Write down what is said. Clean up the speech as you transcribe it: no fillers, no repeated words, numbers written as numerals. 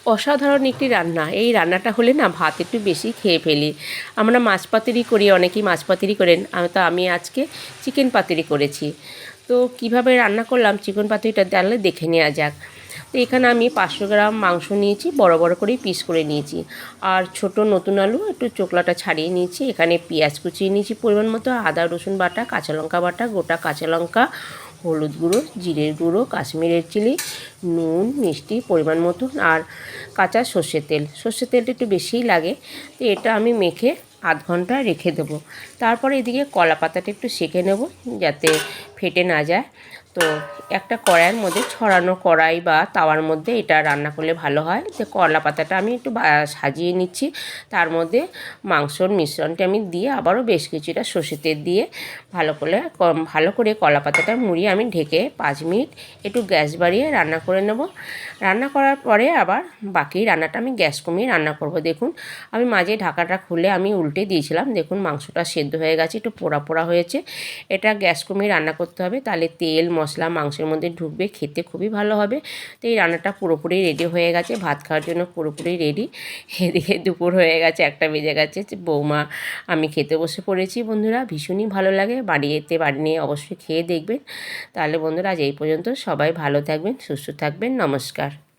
অসাধারণ একটি রান্না। এই রান্নাটা হলে না ভাত একটু বেশি খেয়ে ফেলি। আমরা মাছ পাতুরি করি, অনেকেই মাছ পাতুরি করেন, আমি আজকে চিকেন পাতুরি করেছি। তো কিভাবে রান্না করলাম চিকেন পাতুরিটা তাহলে দেখে নেওয়া যাক। তো এখানে আমি 500 গ্রাম মাংস নিয়েছি, বড় বড় করেই পিস করে নিয়েছি। আর ছোট নতুন আলু একটু চোকলাটা ছাড়িয়ে নিয়েছি। এখানে পেঁয়াজ কুচিয়ে নিয়েছি পরিমাণ মতো, আদা রসুন বাটা, কাঁচা লঙ্কা বাটা, গোটা কাঁচা লঙ্কা, হলুদ গুঁড়ো, জিরের গুঁড়ো, কাশ্মীরের চিলি, নুন, মিষ্টি পরিমাণ মতো, আর কাঁচা সর্ষের তেল। সর্ষের তেলটা একটু বেশিই লাগে। তো এটা আমি মেখে আধ ঘন্টা রেখে দেবো। তারপরে এদিকে কলা পাতাটা একটু সেঁকে নেব যাতে ফেটে না যায়। তো একটা কড়াইয়ের মধ্যে, ছড়ানো কড়াই বা তাওয়ার মধ্যে এটা রান্না করলে ভালো হয়। তো কলা পাতাটা আমি একটু সাজিয়ে নিচ্ছি। তার মধ্যে মাংসর মিশ্রণটা আমি দিয়ে আবারও বেশ কিছুটা সর্ষের তেল দিয়ে ভালো করে কলা পাতাটা মুড়িয়ে আমি ঢেকে 5 মিনিট একটু গ্যাস বাড়িয়ে রান্না করে নেব। রান্না করার পরে আবার বাকি রান্নাটা আমি গ্যাস কমিয়ে রান্না করব। দেখুন আমি মাঝে ঢাকাটা খুলে আমি উল্টে দিয়েছিলাম। দেখুন মাংসটা সেদ্ধ হয়ে গেছে, একটু পোড়া পোড়া হয়েছে। এটা গ্যাস কমিয়ে রান্না করতে হবে, তাহলে তেল মশলা মাংসের মধ্যে ঢুকবে, খেতে খুবই ভালো হবে। তো এই রান্নাটা পুরোপুরি রেডি হয়ে গেছে, ভাত খাওয়ার জন্য পুরোপুরি রেডি। এদিকে দুপুর হয়ে গেছে, 1টা বেজে গেছে। বৌমা আমি খেতে বসে পড়েছি। বন্ধুরা ভীষণই ভালো লাগে, বাড়ি নিয়ে অবশ্যই খেয়ে দেখবেন। তাহলে বন্ধুরা আজ এই পর্যন্ত, সবাই ভালো থাকবেন, সুস্থ থাকবেন, নমস্কার।